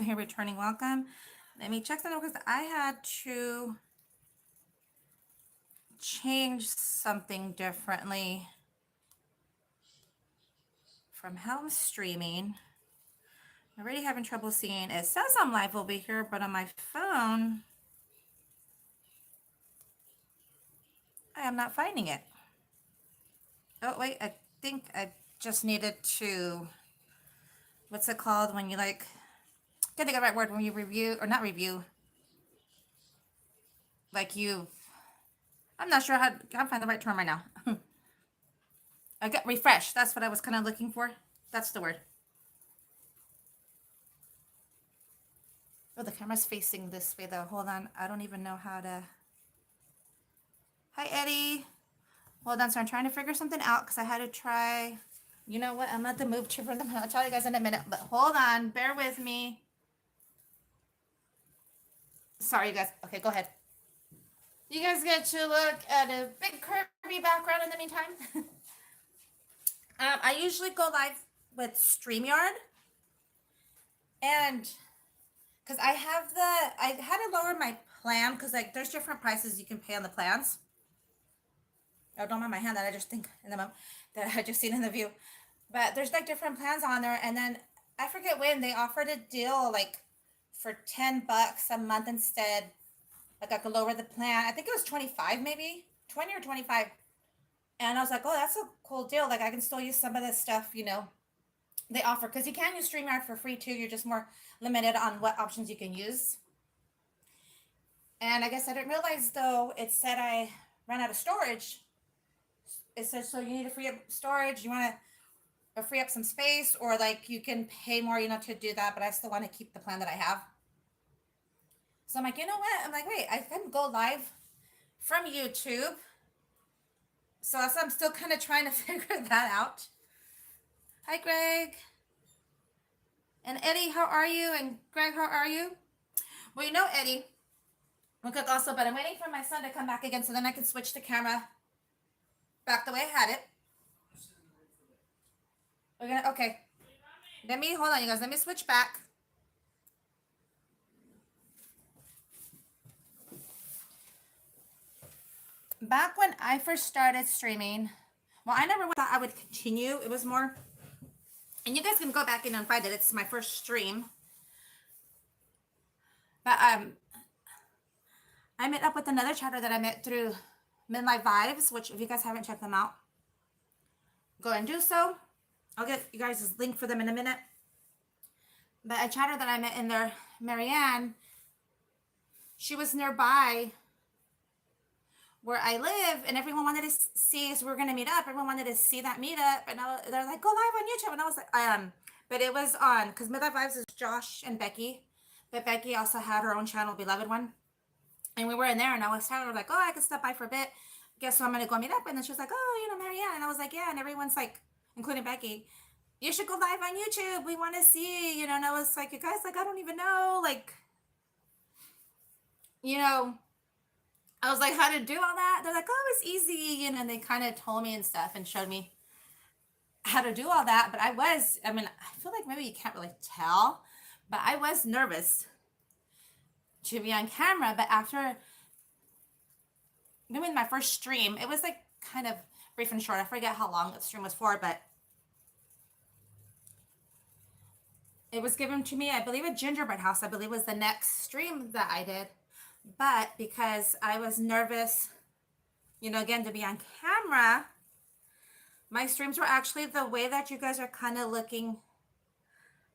here returning welcome. Let me check something because I had to change something differently from how I'm streaming. I'm already having trouble seeing. It says I'm live over here, but on my phone, I am not finding it. Oh, wait, I think I just needed to, what's it called when you like, can't think of the right word, when you review, or not review, like you, I'm not sure how, I can't find the right term right now. I got refresh. That's what I was kind of looking for. That's the word. Oh, the camera's facing this way though. Hold on. I don't even know how to. Hi, Eddie. Hold on. So I'm trying to figure something out because I had to try. You know what? I'm at the move to from them. I'll tell you guys in a minute. But hold on. Bear with me. Sorry, you guys. Okay, go ahead. You guys get to look at a big curvy background in the meantime. I usually go live with StreamYard. And because I had to lower my plan because like there's different prices you can pay on the plans. Oh, don't mind my hand that I just think in the moment that I just seen in the view. But there's like different plans on there, and then I forget when they offered a deal like for $10 a month instead. Like I could lower the plan. I think it was 25, maybe 20 or 25. And I was like, oh, that's a cool deal. Like I can still use some of this stuff, they offer because you can use StreamYard for free too. You're just more limited on what options you can use. And I guess I didn't realize though, it said I ran out of storage. It says, so you need to free up storage. You want to free up some space or like you can pay more, to do that. But I still want to keep the plan that I have. So I'm like, you know what? I'm like, wait, I can go live from YouTube. So I'm still kind of trying to figure that out. Hi, Greg. And Eddie, how are you? And Greg, how are you? Well, Eddie, we'll cook also, but I'm waiting for my son to come back again so then I can switch the camera back the way I had it. Okay. Hold on, you guys. Let me switch back. Back when I first started streaming, well, I never thought I would continue. It was more, and you guys can go back in and find it. It's my first stream. But I met up with another chatter that I met through Midlife Vibes, which if you guys haven't checked them out, go and do so. I'll get you guys this link for them in a minute. But a chatter that I met in there, Marianne, she was nearby where I live, and everyone wanted to see us. We were going to meet up. Everyone wanted to see that meetup, and they're like, go live on YouTube. And I was like, but it was on, because Midlife Vibes is Josh and Becky, but Becky also had her own channel, Beloved One. And we were in there, and I was telling her, like, oh, I could stop by for a bit. Guess so I'm going to go meet up. And then she was like, oh, Marianne. And I was like, yeah. And everyone's like, including Becky, you should go live on YouTube. We want to see, and I was like, you guys, like, I don't even know, like, I was like, how to do all that? They're like, oh, it's easy, and they kind of told me and stuff and showed me how to do all that. But I feel like maybe you can't really tell, but I was nervous to be on camera. But after doing my first stream, it was like kind of brief and short. I forget how long the stream was for, but it was given to me, I believe, a gingerbread house, I believe was the next stream that I did. But because I was nervous, again, to be on camera, my streams were actually the way that you guys are kind of looking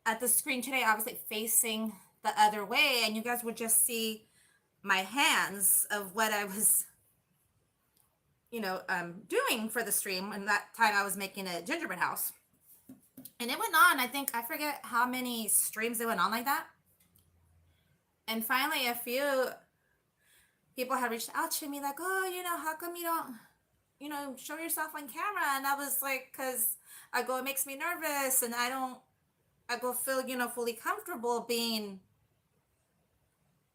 at the screen today, obviously facing the other way, and you guys would just see my hands of what I was, doing for the stream. And that time I was making a gingerbread house. And it went on, I forget how many streams it went on like that. And finally, a few people had reached out to me like, oh, how come you don't, show yourself on camera? And I was like, because it makes me nervous, and I feel, fully comfortable being,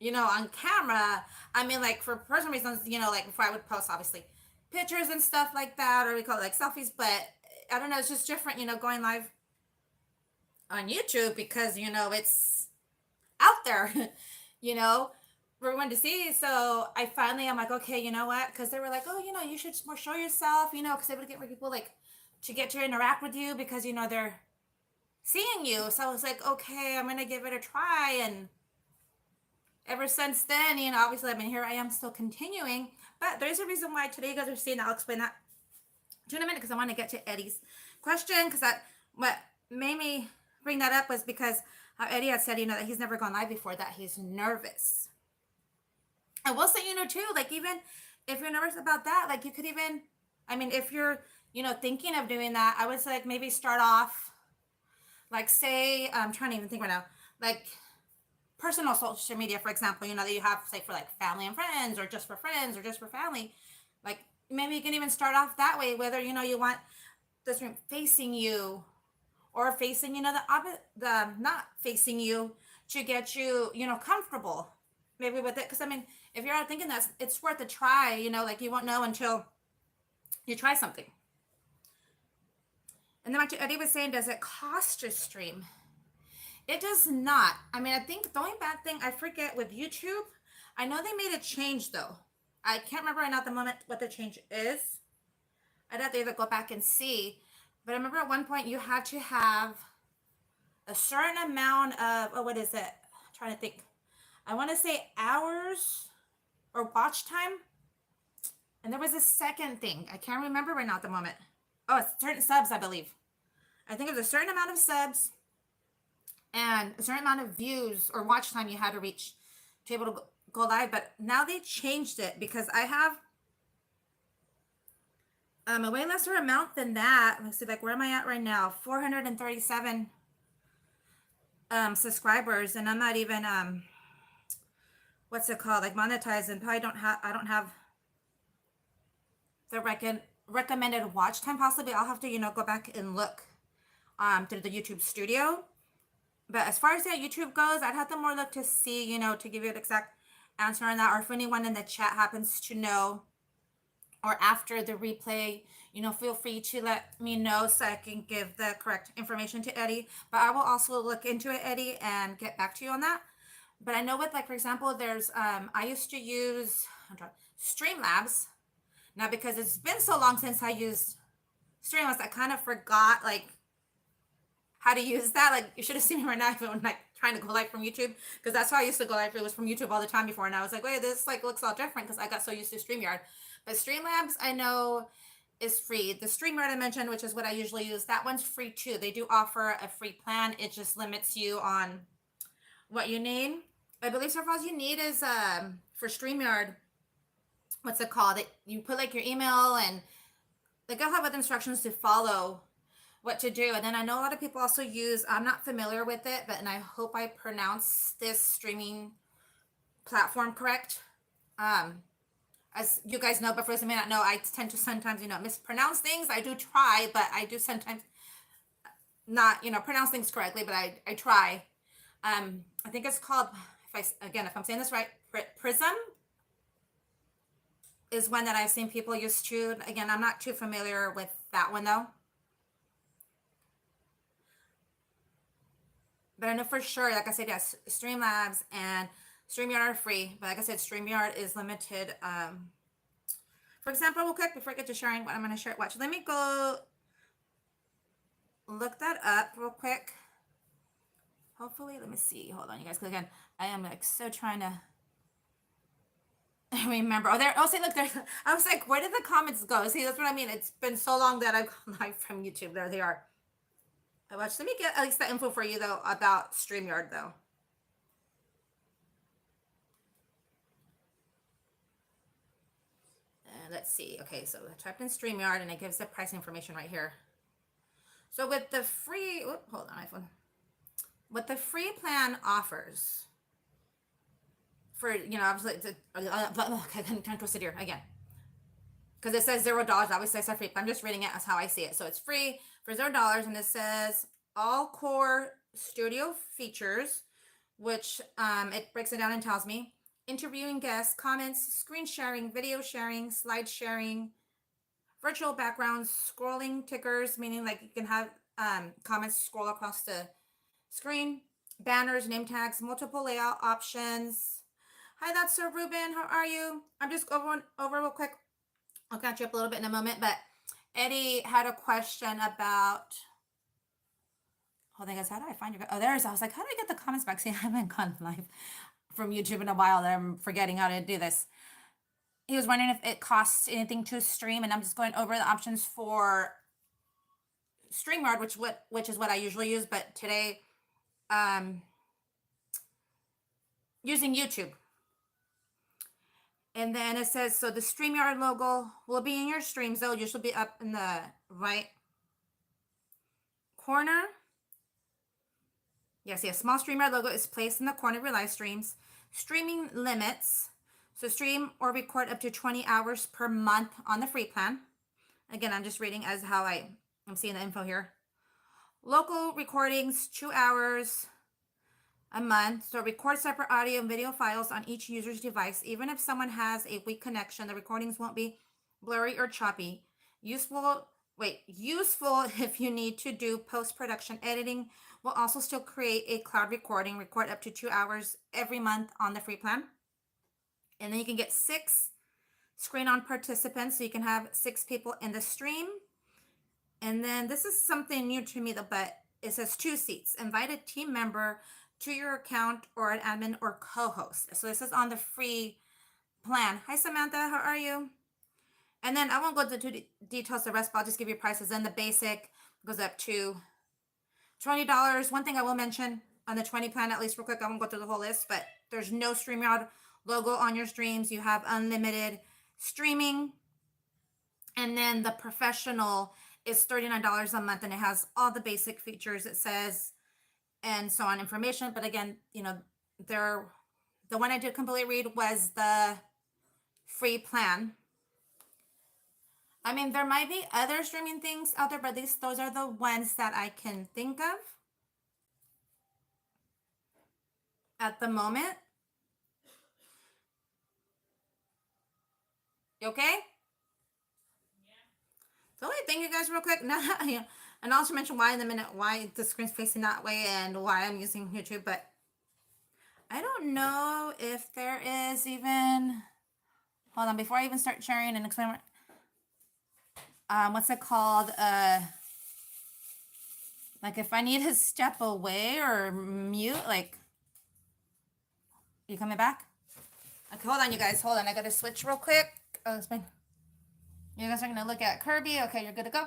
on camera. I mean, like for personal reasons, like before I would post, obviously, pictures and stuff like that, or we call it like selfies, but I don't know, it's just different, going live on YouTube because, it's there, you know, for everyone to see. So I finally, I'm like, okay, you know what? Because they were like, oh, you should more show yourself, because they would get more people like to get to interact with you because they're seeing you. So I was like, okay, I'm gonna give it a try. And ever since then, obviously I've been here. I am still continuing, but there's a reason why today you guys are seeing that. I'll explain that to in a minute because I want to get to Eddie's question because what made me bring that up was because Eddie had said, that he's never gone live before, that he's nervous. I will say, too, like even if you're nervous about that, like you could even, I mean, if you're, thinking of doing that, I would say like maybe start off, like say, I'm trying to even think right now, like personal social media, for example, that you have, say, for like family and friends, or just for friends, or just for family. Like maybe you can even start off that way, whether you want this room facing you or facing the not facing you, to get you comfortable maybe with it. Because I mean, if you're out thinking that, it's worth a try. Like you won't know until you try something. And then what Eddie was saying, does it cost to stream? It does not. I mean, I think the only bad thing, I forget with YouTube, I know they made a change though. I can't remember right now at the moment what the change is. I'd have to either go back and see. But I remember at one point you had to have a certain amount of, what is it? I'm trying to think. I want to say hours or watch time. And there was a second thing. I can't remember right now at the moment. Oh, it's certain subs, I believe. I think it was a certain amount of subs and a certain amount of views or watch time you had to reach to be able to go live. But now they changed it because I have a way lesser amount than that. Let's see, like where am I at right now? 437 subscribers, and I'm not even what's it called, like monetized, and probably I don't have the recommended watch time. Possibly I'll have to go back and look through the YouTube studio. But as far as that YouTube goes, I'd have to more look to see, to give you an exact answer on that. Or if anyone in the chat happens to know, or after the replay, feel free to let me know so I can give the correct information to Eddie. But I will also look into it, Eddie, and get back to you on that. But I know with, like, for example, there's, I used to use Streamlabs. Now, because it's been so long since I used Streamlabs, I kind of forgot, like, how to use that. Like, you should have seen me right now if I'm like trying to go live from YouTube, because that's how I used to go live. It was from YouTube all the time before, and I was like, wait, this like looks all different because I got so used to StreamYard. But Streamlabs, I know, is free. The StreamYard I mentioned, which is what I usually use, that one's free too. They do offer a free plan. It just limits you on what you need. I believe so far all you need is for StreamYard, what's it called? You put like your email, and like I'll have other instructions to follow what to do. And then I know a lot of people also use, I'm not familiar with it, but, and I hope I pronounce this streaming platform correct. As you guys know, but for those who may not know, I tend to sometimes, mispronounce things. I do try, but I do sometimes not, pronounce things correctly, but I try. I think it's called, if I'm saying this right, Prism is one that I've seen people use too. Again, I'm not too familiar with that one though. But I know for sure, like I said, yes, Streamlabs and StreamYard are free. But like I said, StreamYard is limited. For example, real quick, before I get to sharing what I'm going to share, watch. Let me go look that up real quick. Hopefully, let me see. Hold on, you guys. Because again, I am like so trying to remember. Oh, there. Oh, see, look there. I was like, where did the comments go? See, that's what I mean. It's been so long that I've gone live from YouTube. There they are. I watched. Let me get at least the info for you though about StreamYard though. And let's see. Okay, so I typed in StreamYard and it gives the price information right here. So with the free, hold on, iPhone. What the free plan offers for, obviously, it's okay, I'm trying to twist it here again. Because it says $0. Obviously, I said free, but I'm just reading it as how I see it. So it's free for $0, and it says all core studio features, which it breaks it down and tells me: interviewing guests, comments, screen sharing, video sharing, slide sharing, virtual backgrounds, scrolling tickers, meaning like you can have comments scroll across the screen, banners, name tags, multiple layout options. Hi, that's Sir Ruben. How are you? I'm just going over real quick. I'll catch you up a little bit in a moment, but Eddie had a question about. Hold on, guys. How do I find your? Oh, there's. I was like, how do I get the comments back? See, I haven't gone live from YouTube in a while. That I'm forgetting how to do this. He was wondering if it costs anything to stream, and I'm just going over the options for StreamYard, which is what I usually use, but today, using YouTube. And then it says, so the StreamYard logo will be in your streams. They'll usually be up in the right corner. Yes, a small StreamYard logo is placed in the corner of your live streams. Streaming limits. So stream or record up to 20 hours per month on the free plan. Again, I'm just reading as how I'm seeing the info here. Local recordings, 2 hours a month. So record separate audio and video files on each user's device. Even if someone has a weak connection, the recordings won't be blurry or choppy. Useful if you need to do post-production editing. Will also still create a cloud recording. Record up to 2 hours every month on the free plan. And then you can get 6 screen-on participants. So you can have 6 people in the stream. And then this is something new to me, though, but it says 2 seats. Invite a team member to your account or an admin or co-host. So this is on the free plan. Hi, Samantha. How are you? And then I won't go into details the rest, but I'll just give you prices. Then the basic goes up to $20. One thing I will mention on the 20 plan, at least real quick, I won't go through the whole list, but there's no StreamYard logo on your streams. You have unlimited streaming. And then the professional is $39 a month, and it has all the basic features it says and so on information. But again, the one I did completely read was the free plan. I mean, there might be other streaming things out there, but those are the ones that I can think of at the moment. You okay? So let me thank you guys real quick. Now, and I'll also mention why in a minute, why the screen's facing that way and why I'm using YouTube. But I don't know if there is even. Hold on, before I even start sharing and explain what's it called? Like if I need to step away or mute, like, you coming back? Okay, hold on, you guys. Hold on, I gotta switch real quick. Oh, explain. You guys are gonna look at Kirby. Okay, you're good to go.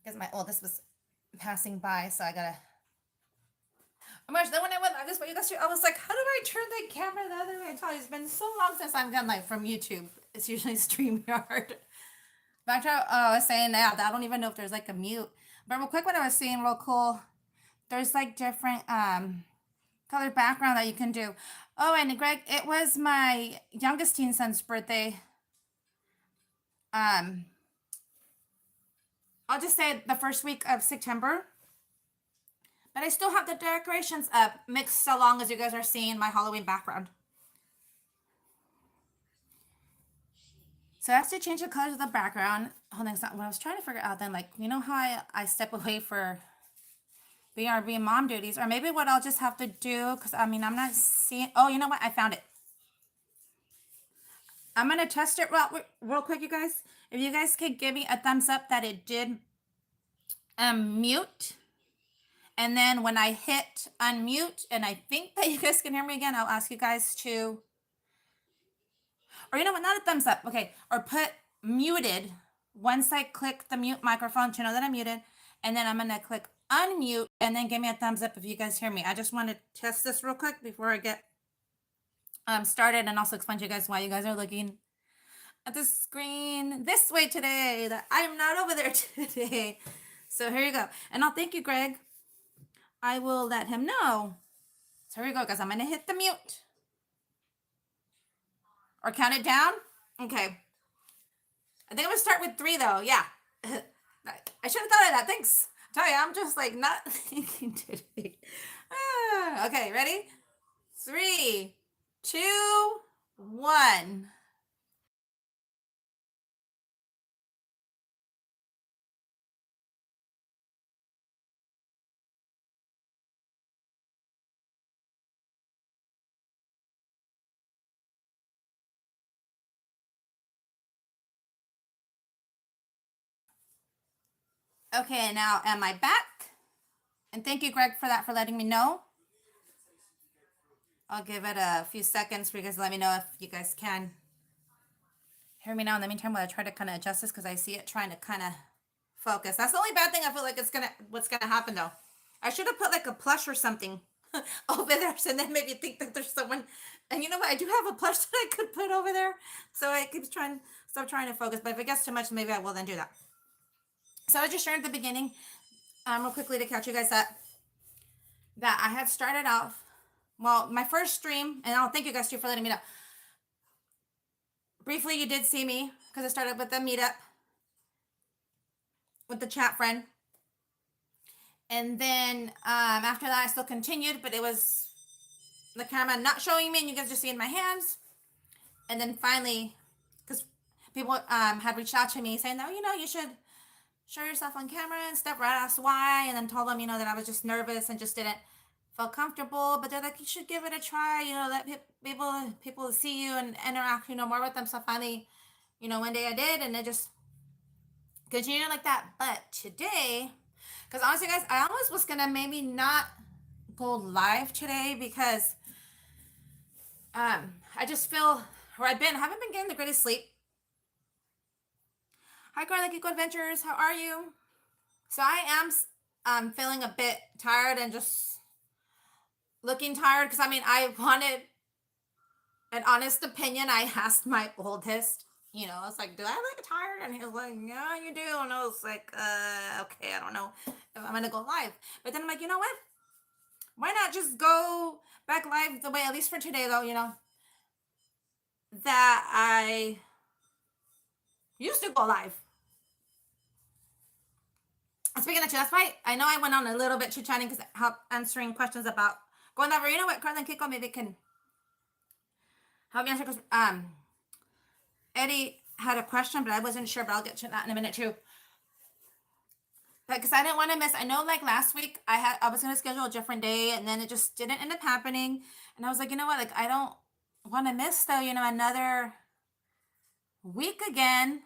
Because my oldest was passing by, so I gotta. Oh my gosh, then when I went live this way, you guys, I was like, how did I turn the camera the other way? I tell you, it's been so long since I've done like from YouTube. It's usually StreamYard. Back to I was saying that I don't even know if there's like a mute. But real quick, what I was saying, real cool. There's like different colored background that you can do. Oh, and Greg, it was my youngest teen son's birthday. I'll just say the first week of September. But I still have the decorations up, mixed so long as you guys are seeing my Halloween background. So I have to change the colors of the background. Hold on, it's not what I was trying to figure out then. Like, you know how I step away for BRB mom duties? Or maybe what I'll just have to do, because I mean, I'm not seeing. Oh, you know what? I found it. I'm going to test it real quick, you guys. If you guys could give me a thumbs up that it did mute. And then when I hit unmute, and I think that you guys can hear me again, I'll ask you guys to, or you know what, not a thumbs up, okay, or put muted once I click the mute microphone to know that I'm muted, and then I'm gonna click unmute, and then give me a thumbs up if you guys hear me. I just want to test this real quick before I get started, and also explain to you guys why you guys are looking at the screen this way today, that I'm not over there today. So here you go, and I'll thank you, Greg. I will let him know. So here we go, guys. I'm going to hit the mute. Or count it down. Okay. I think I'm going to start with 3, though. Yeah. I should have thought of that. Thanks. I tell you, I'm just like not thinking today. Okay, ready? 3, 2, 1. Okay, now am I back? And thank you, Greg, for that, for letting me know. I'll give it a few seconds for you guys to let me know if you guys can hear me now. In the meantime, while I try to kind of adjust this because I see it trying to kind of focus. That's the only bad thing I feel like what's gonna happen though. I should have put like a plush or something over there, so then maybe think that there's someone. And you know what? I do have a plush that I could put over there, so I keep trying stop trying to focus. But if it gets too much, maybe I will then do that. So I was just sharing at the beginning, real quickly to catch you guys up, that I had started off. Well, my first stream, and I'll thank you guys too for letting me know. Briefly, you did see me because I started with the meetup with the chat friend. And then after that, I still continued, but it was the camera not showing me, and you guys just seeing my hands. And then finally, because people had reached out to me saying, "No, you should show yourself on camera and stuff." Right? I asked why, and then told them, that I was just nervous and just didn't feel comfortable. But they're like, "You should give it a try. Let people see you and interact, more with them." So finally, one day I did, and it just continued like that. But today, because honestly, guys, I almost was gonna maybe not go live today because I just feel where I haven't been getting the greatest sleep. Hi, Garlic Eco Adventures. How are you? So I am feeling a bit tired and just looking tired because I wanted an honest opinion. I asked my oldest, I was like, "Do I look tired?" And he was like, "Yeah, you do." And I was like, okay, I don't know if I'm gonna go live. But then I'm like, you know what? Why not just go back live the way, at least for today, though, that I used to go live. Speaking of two, that's why I know I went on a little bit chit-chatting because I help answering questions about going live. Or you know what, Carla and Kiko maybe can help me answer because Eddie had a question, but I wasn't sure, but I'll get to that in a minute too. Because I didn't want to miss. I know, like last week, I was gonna schedule a different day, and then it just didn't end up happening. And I was like, you know what? Like I don't want to miss though. Another week again.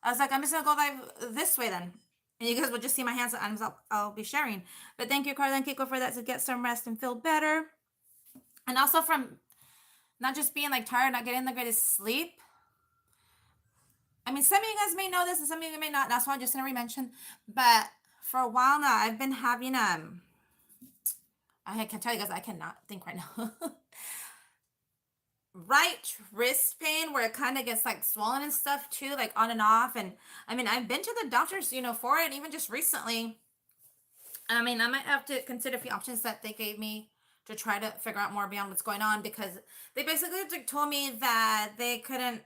I was like, I'm just gonna go live this way then, and you guys will just see my hands. And I'll be sharing. But thank you, Carla and Kiko, for that, to get some rest and feel better, and also from not just being like tired, not getting the greatest sleep. Some of you guys may know this and some of you may not. That's why I'm just gonna re-mention. But for a while now, I've been having I can tell you guys I cannot think right now. Right wrist pain where it kind of gets like swollen and stuff too, like on and off. And I've been to the doctors, for it, even just recently. I might have to consider a few options that they gave me to try to figure out more beyond what's going on, because they basically told me that they couldn't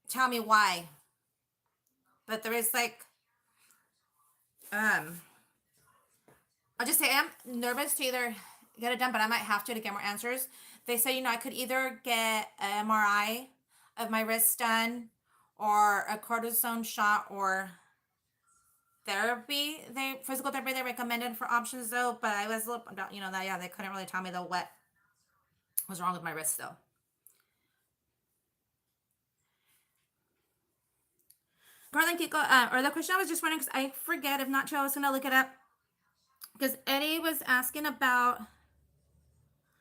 tell me why. But there is like, I'll just say I'm nervous to either get it done, but I might have to get more answers. They say, I could either get an MRI of my wrist done or a cortisone shot or therapy. Physical therapy they recommended for options though, but I was a little, that, yeah, they couldn't really tell me though what was wrong with my wrist though. Garland Kiko, or the question I was just wondering, because I forget, if not true, I was gonna look it up. Because Eddie was asking about,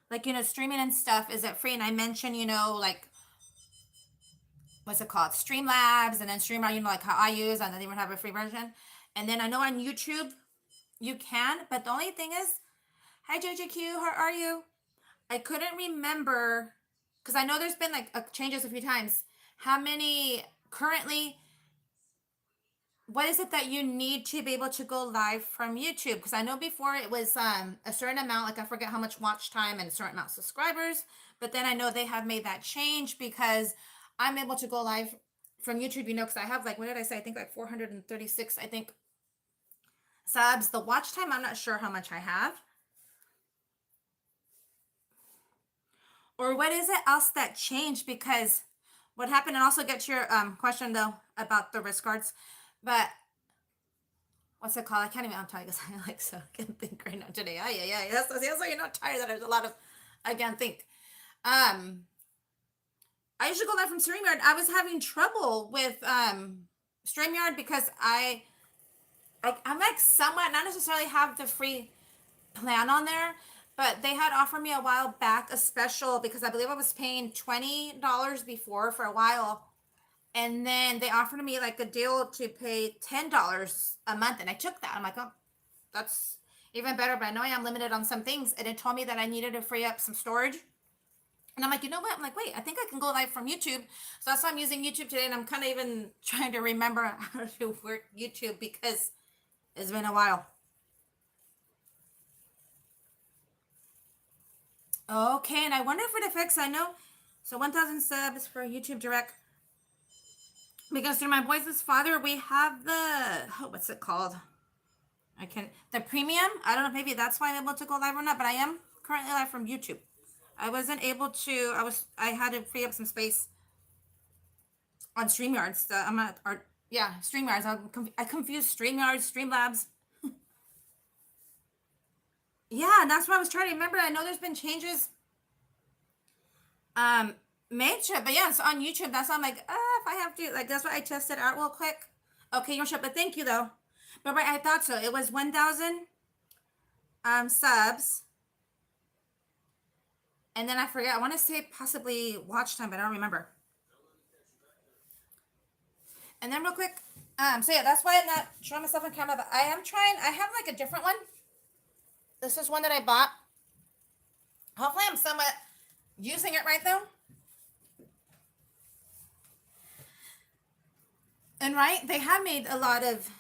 like, streaming and stuff. Is it free? And I mentioned, like, what's it called? Streamlabs, and then StreamYard, like how I use, and then they would have a free version. And then I know on YouTube you can, but the only thing is, hi JJQ, how are you? I couldn't remember, because I know there's been like changes a few times. How many currently? What is it that you need to be able to go live from YouTube? Because I know before it was a certain amount, like I forget how much watch time and a certain amount of subscribers. But then I know they have made that change because I'm able to go live from YouTube, because I have like, what did I say? I think like 436, I think, subs. The watch time, I'm not sure how much I have. Or what is it else that changed? Because what happened, and also get to your question though about the wrist guards. But what's it called? I can't even. I'm telling you, I like so I can't think right now today. Yeah. That's why you're not tired. That there's a lot of I can't think. I usually go live from StreamYard. I was having trouble with StreamYard because I I'm like somewhat, not necessarily have the free plan on there, but they had offered me a while back a special because I believe I was paying $20 before for a while. And then they offered me like a deal to pay $10 a month. And I took that. I'm like, oh, that's even better. But I know I am limited on some things. And it told me that I needed to free up some storage. And I'm like, you know what? I'm like, wait, I think I can go live from YouTube. So that's why I'm using YouTube today. And I'm kind of even trying to remember how to work YouTube because it's been a while. Okay, and I wonder if it affects, I know, so 1,000 subs for YouTube Direct. Because through my boys' father, we have the, oh, what's it called? The premium. I don't know, maybe that's why I'm able to go live or not, but I am currently live from YouTube. I wasn't able to, I had to free up some space on StreamYards. I'm not, or, yeah, StreamYards. I confused StreamYards, Streamlabs. Yeah, and that's what I was trying to remember. I know there's been changes made to it, but yeah, it's on YouTube. That's why I'm like, if I have to, like, that's why I tested out real quick. Okay, your ship, but thank you though. But right, I thought so. It was 1,000 subs, and then I forget. I want to say possibly watch time, but I don't remember. And then real quick, so yeah, that's why I'm not showing myself on camera, but I am trying. I have like a different one. This is one that I bought. Hopefully, I'm somewhat using it right though. And right, they have made a lot of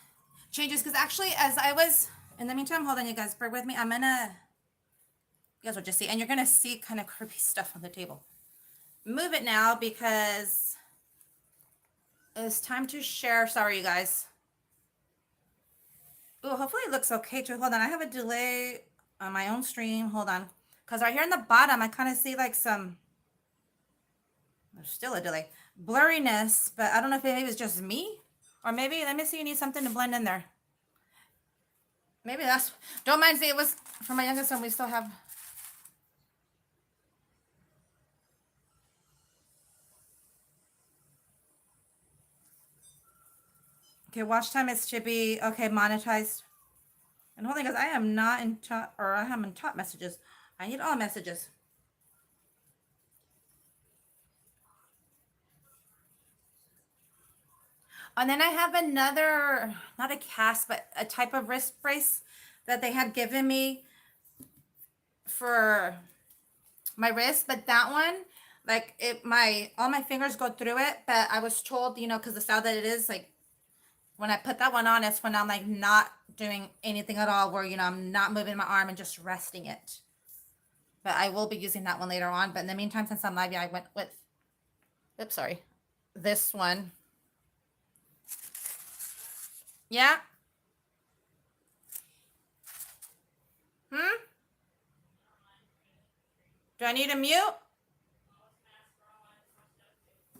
changes because actually, as I was in the meantime, hold on, you guys, bear with me. You guys will just see, and you're gonna see kind of creepy stuff on the table. Move it now because it's time to share. Sorry, you guys. Oh, hopefully it looks okay too. Hold on, I have a delay on my own stream. Hold on, because right here in the bottom, I kind of see like some. There's still a delay, blurriness, but I don't know if maybe it's just me or maybe let me see. You need something to blend in there. Maybe that's. Don't mind. See, it was for my youngest son. We still have. Okay, watch time is to be okay monetized. And holding because I am not in top or I am in top messages. I need all messages. And then I have another, not a cast, but a type of wrist brace that they had given me for my wrist. But that one, like all my fingers go through it. But I was told, because the style that it is, like when I put that one on, it's when I'm like not doing anything at all, where I'm not moving my arm and just resting it. But I will be using that one later on. But in the meantime, since I'm live, yeah, I went with, oops, sorry, this one. Yeah. Do I need a mute?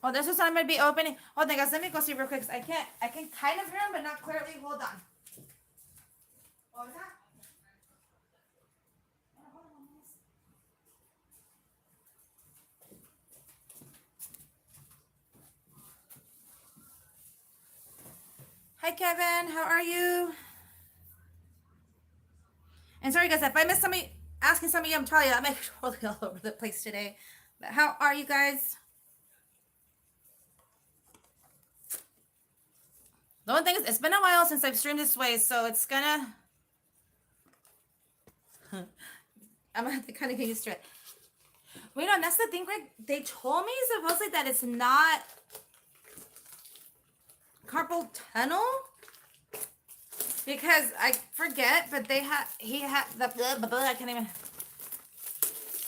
Oh, this is I'm gonna be opening. Hold on, guys. Let me go see real quick. I can kind of hear him, but not clearly. Hold on. What was that? Hi, Kevin. How are you? And sorry, guys, if I missed somebody asking somebody, I'm telling you, I'm like totally all over the place today. But how are you guys? The one thing is, it's been a while since I've streamed this way, so it's gonna. I'm gonna have to kind of get used to it. Wait, no, that's the thing, Greg. They told me supposedly that it's not carpal tunnel because I forget, but he had the I can't even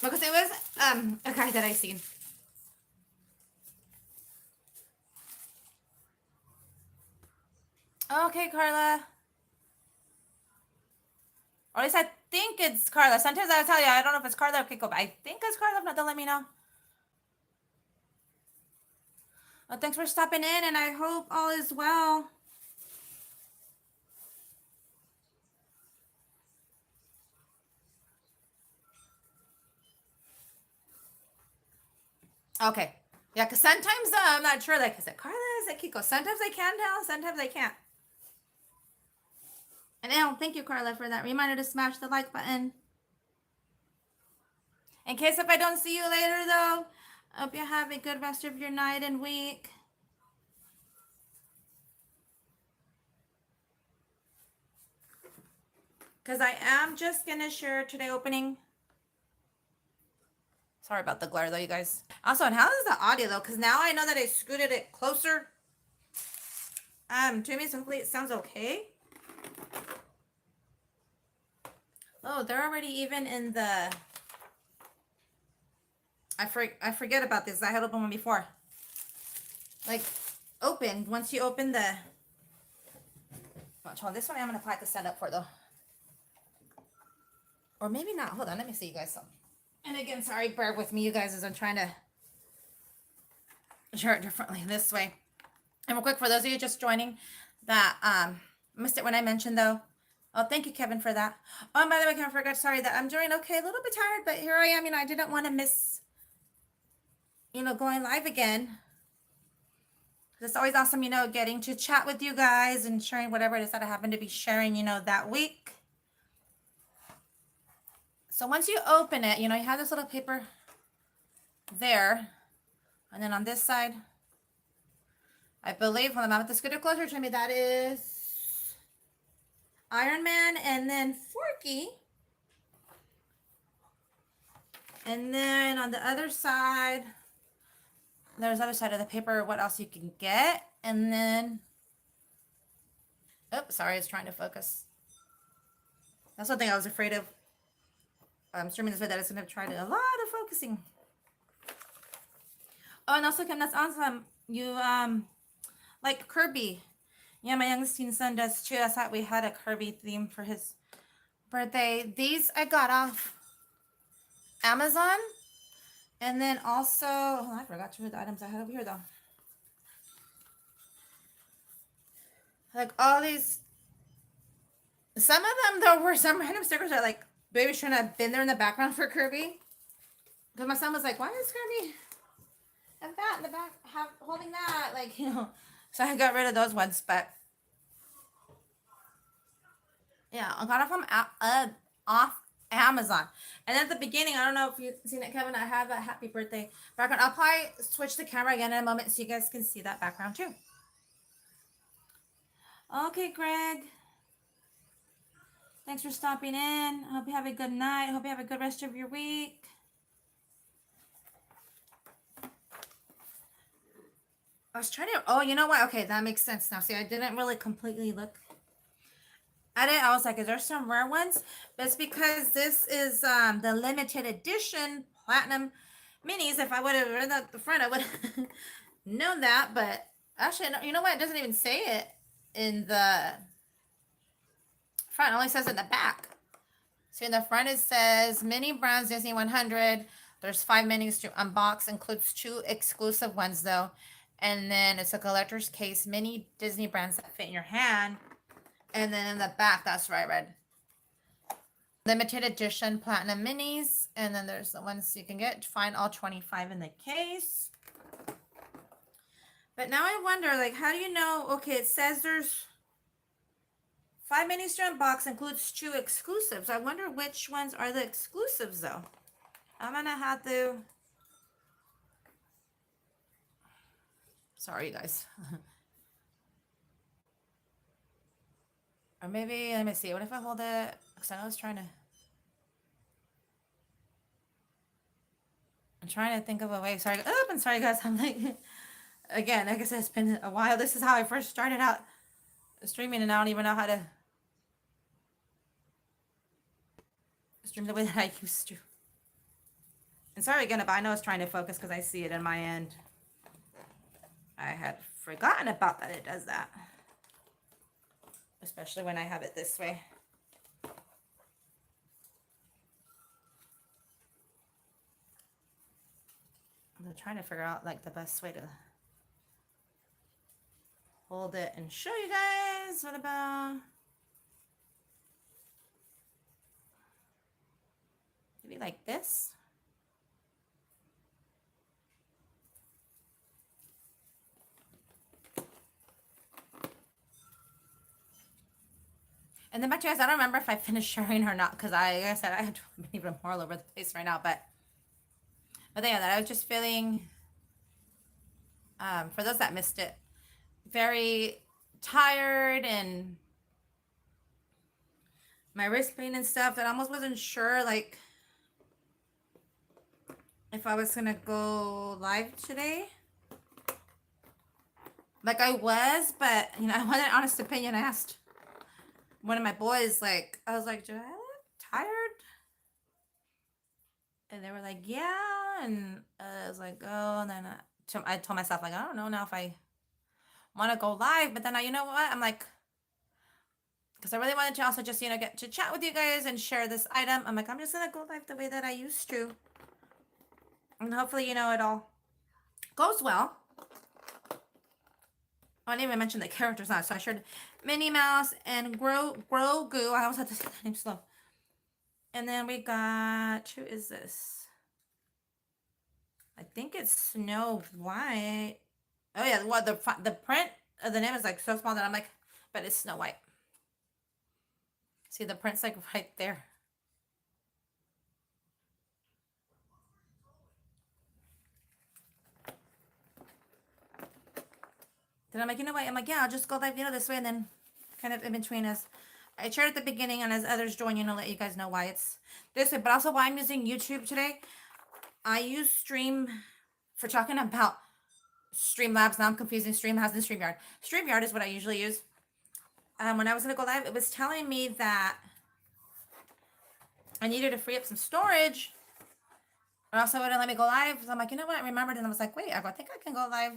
because it was a guy that I seen. Okay, Carla. Or at least I think it's Carla. Sometimes I'll tell you, I don't know if it's Carla or Kiko, but I think it's Carla. If not, they'll let me know. Well, thanks for stopping in, and I hope all is well. Okay. Yeah, because sometimes I'm not sure. Like, is it Carla? Is it Kiko? Sometimes I can tell. Sometimes I can't. And oh, thank you, Carla, for that reminder to smash the like button. In case if I don't see you later, though, I hope you have a good rest of your night and week. Because I am just going to share today opening. Sorry about the glare, though, you guys. Also, and how is the audio, though? Because now I know that I scooted it closer to me, so hopefully it sounds okay. Oh, they're already even in the... I forget about this. I had opened one before. Like, opened. Once you open the... Watch, hold on. This one I'm going to have to stand up for, though. Or maybe not. Hold on. Let me see you guys something. And again, sorry, bear with me, you guys, as I'm trying to share it differently this way. And real quick, for those of you just joining that missed it when I mentioned, though. Oh, thank you, Kevin, for that. Oh, and by the way, I forgot. Sorry that I'm doing okay. A little bit tired, but here I am. You know, I didn't want to miss, you know, going live again. It's always awesome, you know, getting to chat with you guys and sharing whatever it is that I happen to be sharing, you know, that week. So once you open it, you know, you have this little paper there. And then on this side, I believe, hold on, I'm at the scooter closer to me, that is Iron Man and then Forky. And then on the other side, there's the other side of the paper, what else you can get. And then, oh, sorry, it's trying to focus. That's one thing I was afraid of. I'm streaming this way that it's going to try to a lot of focusing. Oh, and also, Kim, that's awesome. You, like Kirby. Yeah, my youngest teen son does too. I thought we had a Kirby theme for his birthday. These I got off Amazon. And then also, oh, I forgot to read the items I had over here, though. Like all these, some of them, though, were some random stickers that, like, baby shouldn't have been there in the background for Kirby. Because my son was like, why is Kirby and that in the back holding that? Like, you know. So I got rid of those ones, but yeah, I got it from off Amazon. And at the beginning, I don't know if you've seen it, Kevin, I have a happy birthday background. I'll probably switch the camera again in a moment so you guys can see that background too. Okay, Greg. Thanks for stopping in. I hope you have a good night. I hope you have a good rest of your week. I was trying to, oh, you know what? Okay, that makes sense now. See, I didn't really completely look at it. I was like, is there some rare ones? But it's because this is the limited edition platinum minis. If I would have read at the front, I would have known that. But actually, no, you know what? It doesn't even say it in the front. It only says it in the back. So in the front, it says Mini Brands Disney 100. There's 5 minis to unbox. Includes 2 exclusive ones, though. And then it's a collector's case, mini Disney brands that fit in your hand. And then in the back, that's where I read. Limited edition platinum minis. And then there's the ones you can get. Find all 25 in the case. But now I wonder, like, how do you know? Okay, it says there's 5 minis to unbox, includes 2 exclusives. I wonder which ones are the exclusives, though. I'm going to have to... Sorry, you guys. Or maybe, let me see. What if I hold it? Because I know I was trying to... I'm trying to think of a way. Sorry. Oh, I'm sorry, guys. I'm like... Again, like I said, it's been a while. This is how I first started out streaming, and I don't even know how to stream the way that I used to. And sorry again if I know it's trying to focus because I see it in my end. I had forgotten about that it does that. Especially when I have it this way. I'm trying to figure out like the best way to hold it and show you guys. What about maybe like this? And then back to you guys, I don't remember if I finished sharing or not because like I said, I have been even more all over the place right now. But yeah, that I was just feeling, for those that missed it, very tired and my wrist pain and stuff that I almost wasn't sure like if I was gonna go live today. Like I was, but you know, I wanted an honest opinion. I asked one of my boys, like, I was like, do I look tired? And they were like, yeah. And I was like, oh, and then I told myself, like, I don't know now if I want to go live. But then you know what? I'm like, because I really wanted to also just, you know, get to chat with you guys and share this item. I'm like, I'm just going to go live the way that I used to. And hopefully, you know, it all goes well. Oh, I didn't even mention the characters now. So I shared Minnie Mouse and Grogu. I always have to say that name slow. And then we got, who is this? I think it's Snow White. Oh yeah, well the print of the name is like so small that I'm like, but it's Snow White. See the print's like right there. Then I'm like, you know what? I'm like, yeah, I'll just go live, you know, this way, and then kind of in between as I shared at the beginning, and as others join, you know, let you guys know why it's this way, but also why I'm using YouTube today. I use Stream for talking about Streamlabs. Now I'm confusing Streamlabs and StreamYard. StreamYard is what I usually use. When I was gonna go live, it was telling me that I needed to free up some storage. Or also wouldn't let me go live. So I'm like, you know what? I remembered and I was like, wait, I think I can go live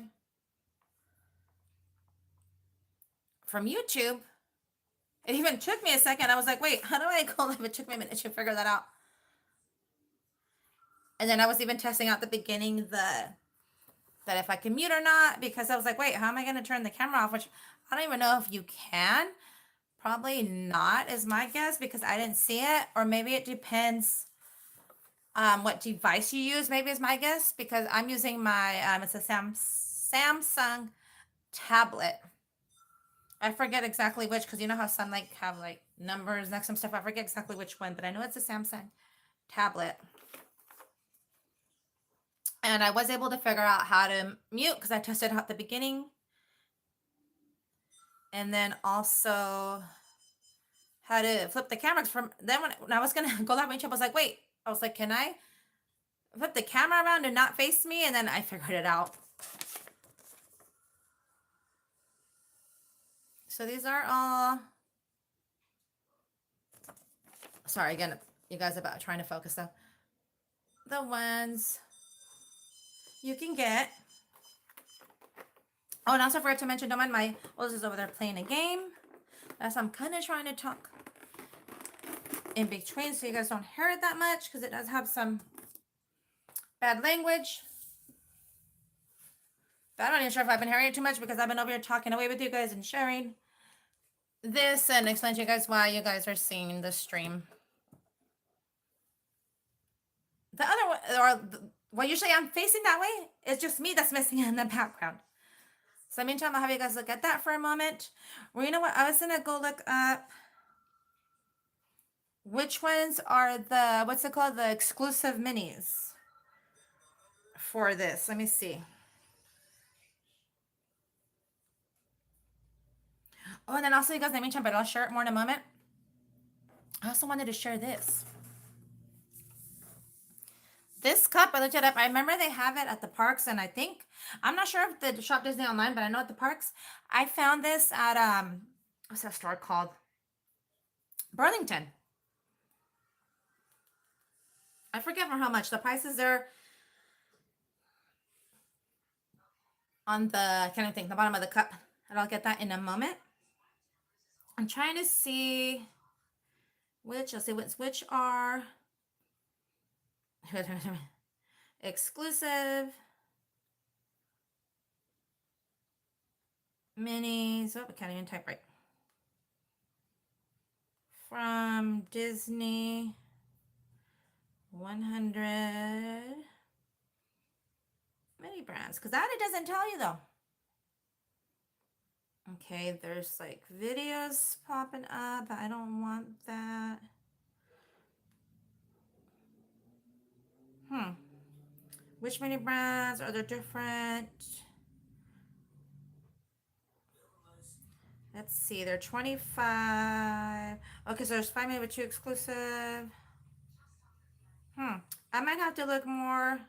from YouTube. It even took me a second. I was like, wait, how do I go live? It took me a minute to figure that out. And then I was even testing out the beginning that if I can mute or not, because I was like, wait, how am I going to turn the camera off? Which I don't even know if you can. Probably not is my guess because I didn't see it. Or maybe it depends what device you use, maybe is my guess, because I'm using my, it's a Samsung tablet. I forget exactly which, because you know how some like have like numbers next to some stuff. I forget exactly which one, but I know it's a Samsung tablet. And I was able to figure out how to mute because I tested out at the beginning. And then also how to flip the cameras from then when I was gonna go live on YouTube, I was like, wait, I was like, can I flip the camera around and not face me? And then I figured it out. So these are all, sorry again, you guys about trying to focus though. The ones you can get. Oh, and also forgot to mention, don't mind my oldest is over there playing a game. That's I'm kind of trying to talk in between so you guys don't hear it that much because it does have some bad language. But I'm not even sure if I've been hearing it too much because I've been over here talking away with you guys and sharing this and explain to you guys why you guys are seeing the stream. The other one, or well, usually I'm facing that way. It's just me that's missing in the background. So meantime, I'll have you guys look at that for a moment. Well, you know what? I was gonna go look up which ones are the, what's it called? The exclusive minis for this. Let me see. Oh, and then also you guys, let me jump, but I'll share it more in a moment. I also wanted to share this. This cup, I looked it up. I remember they have it at the parks, and I think, I'm not sure if the Shop Disney online, but I know at the parks. I found this at, what's that store called? Burlington. I forget for how much. The prices are on the, kind of thing, the bottom of the cup. And I'll get that in a moment. I'm trying to see which, let's see which are exclusive minis. Oh, I can't even type right. From Disney 100 mini brands. Because that it doesn't tell you though. Okay, there's like videos popping up. I don't want that. Hmm. Which mini brands are there different? Let's see, they're 25. Okay, so there's 5 maybe 2 exclusive. Hmm. I might have to look more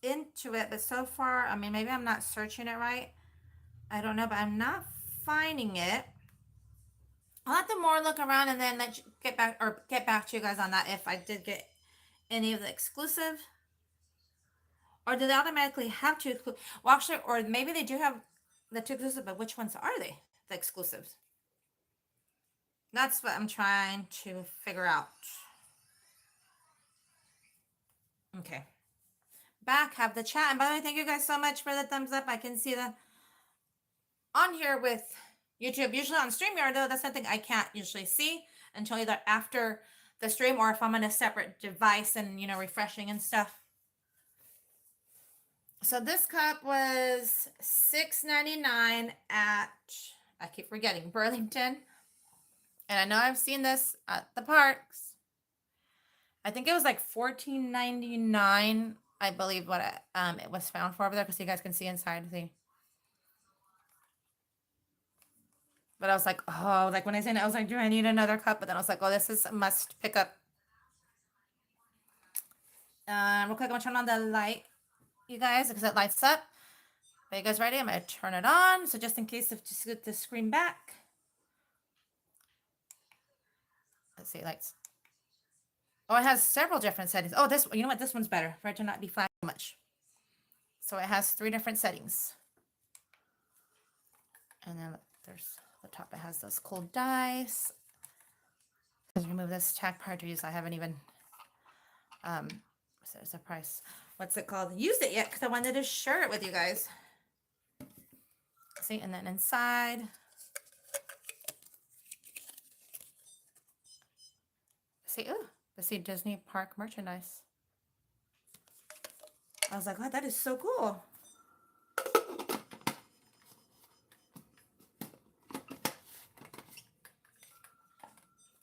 into it, but so far, I mean, maybe I'm not searching it right. I don't know, but I'm not finding it. I'll have to more look around and then get back to you guys on that if I did get any of the exclusive. Or do they automatically have two exclusive? Well, actually, or maybe they do have the two exclusive, but which ones are they? The exclusives. That's what I'm trying to figure out. Okay. Back, have the chat. And by the way, thank you guys so much for the thumbs up. I can see the on here with YouTube. Usually on StreamYard, though, that's something I can't usually see until either after the stream or if I'm on a separate device and, you know, refreshing and stuff. So this cup was $6.99 at, I keep forgetting, Burlington. And I know I've seen this at the parks. I think it was like $14.99, I believe what it was found for over there, because you guys can see inside. See. But I was like, oh, like when I said it, I was like, do I need another cup? But then I was like, oh, this is a must pick up. Real quick, I'm gonna turn on the light, you guys, because it lights up. Are you guys ready? I'm gonna turn it on. So just in case if just get the screen back. Let's see, lights. Oh, it has several different settings. Oh, this, you know what? This one's better for it to not be flat too much. So it has 3 different settings. And then there's the top, it has those cool dice. Let's remove this tack cartridge. I haven't even, there's a price. What's it called? Used it yet because I wanted to share it with you guys. See, and then inside. See, ooh, see Disney Park merchandise. I was like, wow, that is so cool.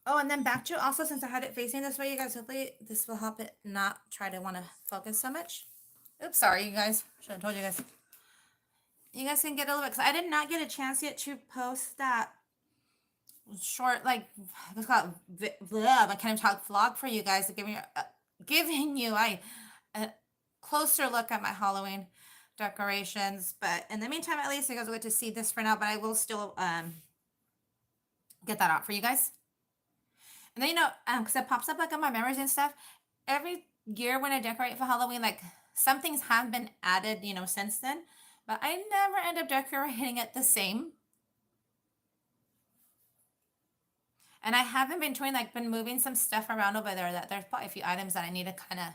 Oh, and then back to also, since I had it facing this way, you guys, hopefully this will help it not try to want to focus so much. Oops, sorry, you guys. Should have told you guys. You guys can get a little bit, because I did not get a chance yet to post that short, like, let's call it, I can't even talk vlog for you guys, giving you a closer look at my Halloween decorations. But in the meantime, at least you guys will get to see this for now, but I will still get that out for you guys. And then, you know, because it pops up like on my memories and stuff, every year when I decorate for Halloween, like some things have been added, you know, since then, but I never end up decorating it the same. And I haven't been trying, like, been moving some stuff around over there that there's probably a few items that I need to kind of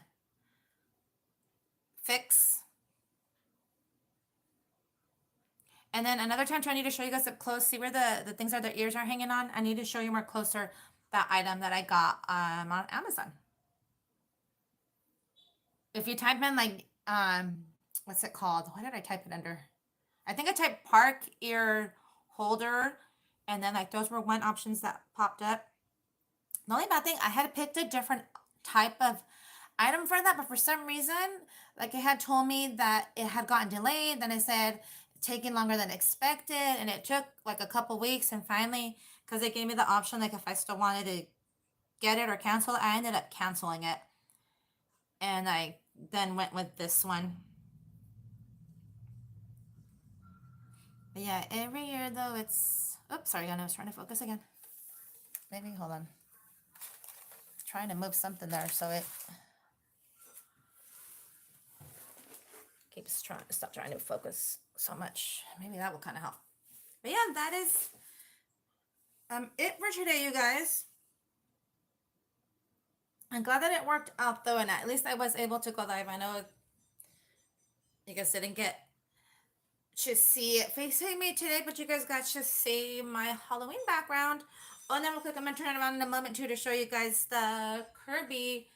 fix. And then another time too, I need to show you guys up close. See where the things are, their ears are hanging on. I need to show you more closer that item that I got on Amazon. If you type in like, what's it called? What did I type it under? I think I typed park ear holder. And then like those were one options that popped up. The only bad thing, I had picked a different type of item for that, but for some reason, like it had told me that it had gotten delayed. Then it said taking longer than expected, and it took like a couple weeks. And finally, because they gave me the option, like if I still wanted to get it or cancel it, I ended up canceling it. And I then went with this one. But yeah, every year though, it's, oops, sorry, I was trying to focus again. Maybe, hold on. Trying to move something there so it keeps trying to stop trying to focus so much. Maybe that will kind of help. But yeah, that is it for today, you guys. I'm glad that it worked out though, and at least I was able to go live. I know you guys didn't get to see it facing me today, but you guys got to see my Halloween background. Oh, and then real quick, I'm gonna turn it around in a moment too to show you guys the Kirby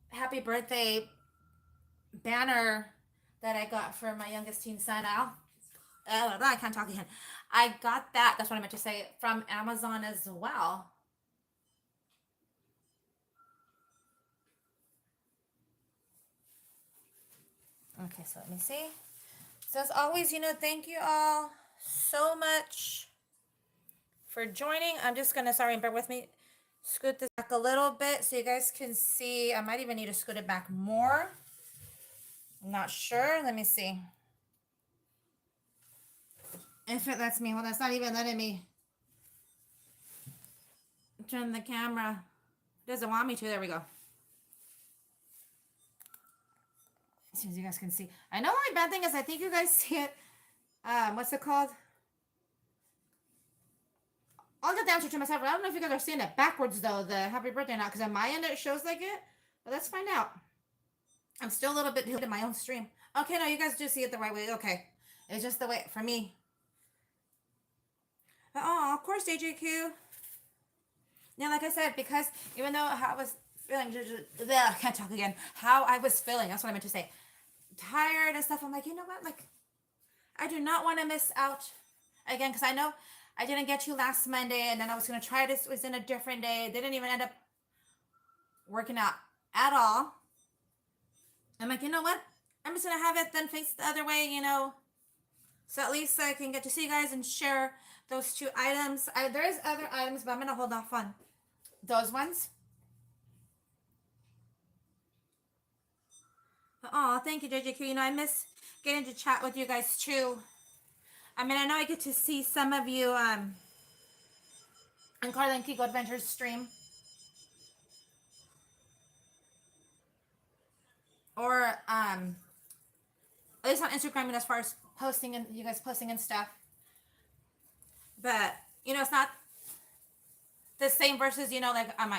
happy birthday banner that I got for my youngest teen son, Al. I can't talk again. I got that. That's what I meant to say, from Amazon as well. Okay, so let me see. So as always, thank you all so much for joining. I'm just gonna, sorry, bear with me, scoot this back a little bit so you guys can see. I might even need to scoot it back more. I'm not sure. Let me see. If it lets me, well, that's not even letting me turn the camera. It doesn't want me to. There we go. As soon as you guys can see. I know my bad thing is I think you guys see it. What's it called? I'll get the answer to myself. I don't know if you guys are seeing it backwards though, the happy birthday now, because on my end it shows like it. But let's find out. I'm still a little bit new to my own stream. Okay, no, you guys do see it the right way. Okay. It's just the way for me. Oh, of course, JJQ. Yeah, like I said, because even though how I was feeling, I can't talk again. How I was feeling, that's what I meant to say. Tired and stuff. I'm like, you know what? Like, I do not want to miss out again, because I know I didn't get you last Monday, and then I was going to try this was in a different day. It didn't even end up working out at all. I'm like, you know what? I'm just going to have it then face the other way, so at least I can get to see you guys and share those two items. There is other items, but I'm going to hold off on those ones. Oh, thank you, JJQ. I miss getting to chat with you guys too. I mean, I know I get to see some of you on Carla and Kiko Adventures stream. Or at least on Instagram, and as far as posting and you guys posting and stuff. But it's not the same versus like I'm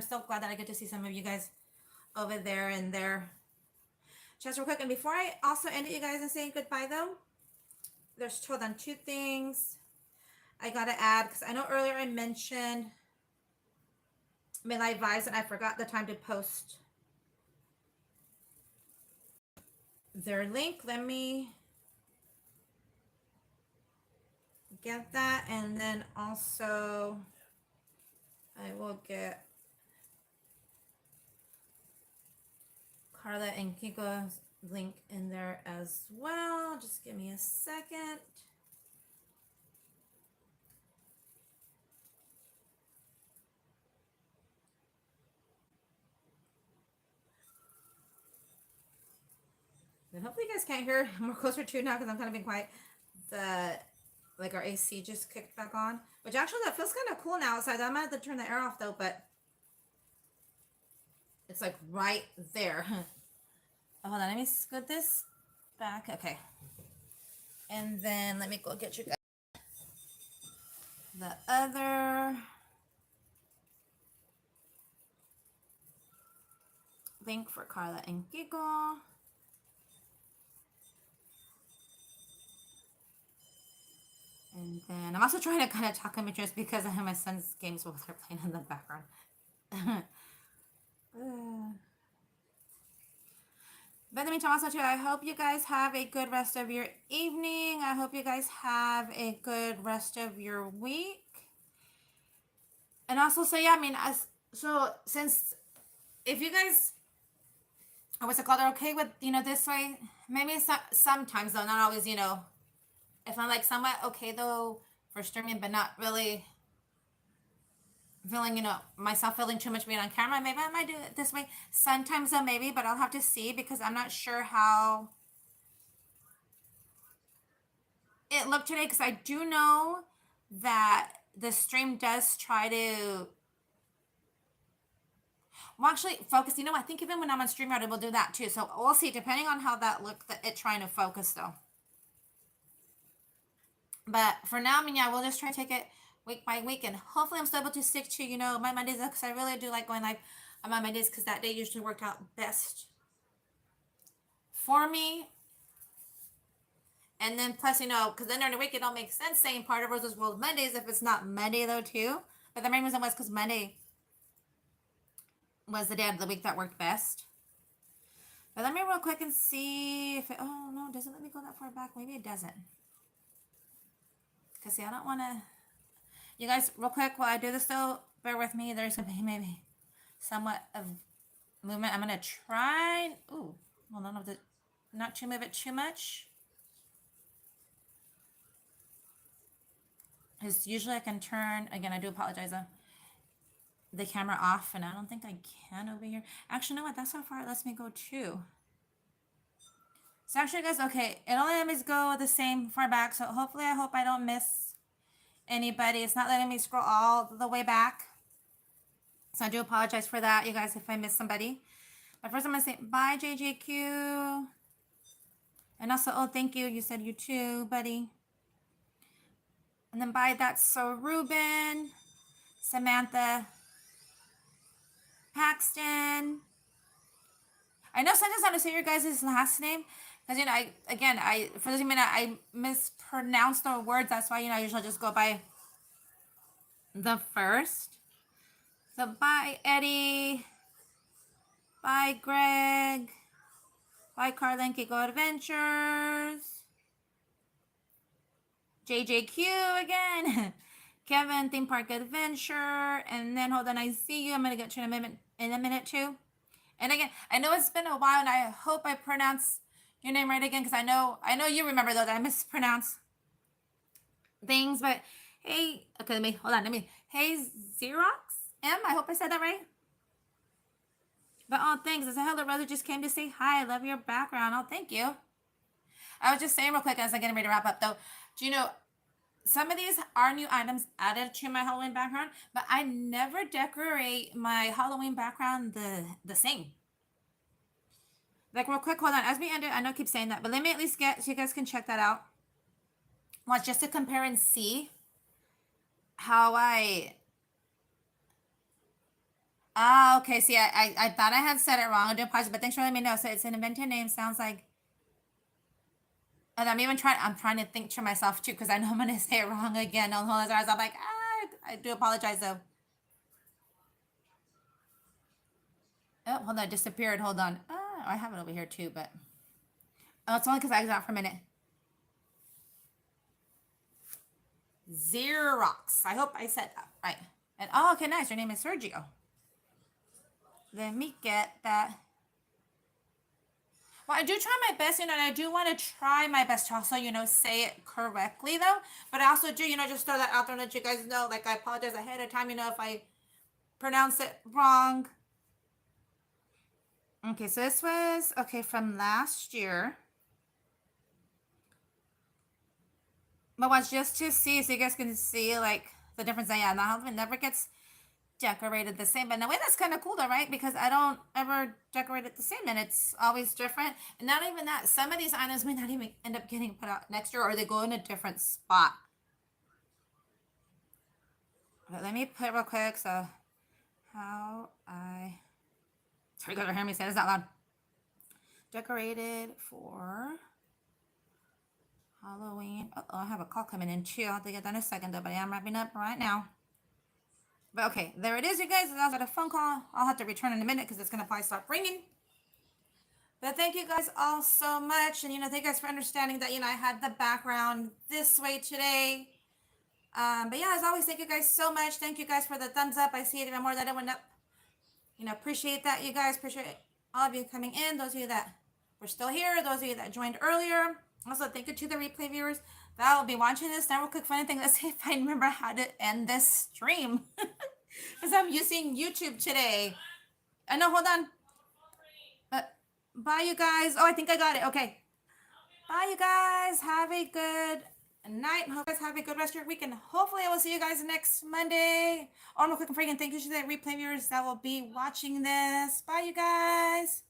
so glad that I get to see some of you guys over there and there. Just real quick, and before I also end it, you guys, and saying goodbye though, there's hold on 2 things I gotta add, because I know earlier I mentioned Midnight Vibes and I forgot the time to post their link. Let me get that, and then also I will get Carla and Kiko's link in there as well. Just give me a second. And hopefully you guys can't hear. I'm more closer to now because I'm kind of being quiet. Like our AC just kicked back on, which actually that feels kind of cool now outside. I might have to turn the air off though, but it's like right there. Oh, hold on, let me scoot this back. Okay, and then let me go get you guys the other link for Carla and Kiko. And then I'm also trying to kind of talk him just because I have my son's games while they're playing in the background. But in the meantime, also too, I hope you guys have a good rest of your evening. I hope you guys have a good rest of your week. And also, so yeah, I mean, since if you guys, what's it called, are okay with this way, maybe sometimes though, not always. If I'm like somewhat okay though for streaming, but not really feeling, myself feeling too much being on camera, maybe I might do it this way. Sometimes though, maybe, but I'll have to see because I'm not sure how it looked today, because I do know that the stream does try to, well, actually focus. I think even when I'm on StreamYard, it will do that too. So we'll see, depending on how that looks, it trying to focus though. But for now, I mean, yeah, we'll just try to take it week by week, and hopefully I'm still able to stick to, my Mondays, because I really do like going live on my Mondays, because that day usually worked out best for me. And then plus, because then during the week, it don't make sense saying part of Rosa's World Mondays if it's not Monday though too. But the main reason was because Monday was the day of the week that worked best. But let me real quick and see if it, oh no, it doesn't let me go that far back. Maybe it doesn't. Because see, I don't want to. You guys, real quick, while I do this though, bear with me. There's going to be maybe somewhat of movement. I'm going to try. Ooh, well, none of the. Not to move it too much. Because usually I can turn. Again, I do apologize though. The camera off, and I don't think I can over here. Actually, you know what? That's how far it lets me go too. So actually, guys, okay, it only let me go the same far back. So hopefully, I hope I don't miss anybody. It's not letting me scroll all the way back. So I do apologize for that, you guys, if I miss somebody. But first, I'm gonna say bye, JJQ, and also, oh, thank you. You said you too, buddy. And then bye. That's so Ruben, Samantha, Paxton. I know sometimes I don't say your guys' last name because I for this minute I mispronounce the words. That's why I usually just go by the first. So bye Eddie, bye Greg, bye Carlin Go Adventures, JJQ again, Kevin Theme Park Adventure, and then hold on, I see you. I'm gonna get to in a minute too. And again, I know it's been a while, and I hope I pronounce your name right again, because I know you remember though that I mispronounce things. But hey, okay, hey Xerox M. I hope I said that right. But oh, thanks. I said hello, Rosa. Just came to say hi. I love your background. Oh, thank you. I was just saying real quick as I'm getting ready to wrap up though. Do you know some of these are new items added to my Halloween background, but I never decorate my Halloween background the same. Like real quick, hold on. As we end it, I know I keep saying that, but let me at least get so you guys can check that out. Well, just to compare and see how I. Ah, okay. See, I thought I had said it wrong. I do apologize, but thanks for letting me know. So it's an invented name. Sounds like. And I'm trying to think to myself too, because I know I'm gonna say it wrong again. On whole I'm like, I do apologize though. Oh, hold on, it disappeared. Hold on. I have it over here too, but oh, it's only because I was out for a minute. Xerox. I hope I said that right. And oh, okay, nice. Your name is Sergio. Let me get that. Well, I do try my best, and I do want to try my best to also, say it correctly though. But I also do, just throw that out there and let you guys know. Like, I apologize ahead of time, if I pronounce it wrong. Okay, so this was from last year. But was just to see, so you guys can see like the difference. Yeah, now it never gets decorated the same. But in a way, that's kind of cool though, right? Because I don't ever decorate it the same, and it's always different. And not even that, some of these items may not even end up getting put out next year, or they go in a different spot. But let me put real quick. So how I sorry, you guys are hearing me say this out loud. Decorated for Halloween. Oh, I have a call coming in too. I'll have to get that in a second though, but I am wrapping up right now. But okay, there it is, you guys. I got a phone call. I'll have to return in a minute because it's going to probably stop ringing. But thank you guys all so much. And, thank you guys for understanding that, I had the background this way today. But yeah, as always, thank you guys so much. Thank you guys for the thumbs up. I see it even more than it went up. Appreciate that, you guys. Appreciate all of you coming in. Those of you that were still here. Those of you that joined earlier. Also, thank you to the replay viewers that will be watching this. Now, real quick, funny thing. Let's see if I remember how to end this stream. Because I'm using YouTube today. I know, hold on. Bye, you guys. Oh, I think I got it. Okay. Bye, you guys. Have a good night. Hope you guys have a good rest of your week. And hopefully I will see you guys next Monday. Oh, real quick and freaking thank you to the replay viewers that will be watching this. Bye, you guys.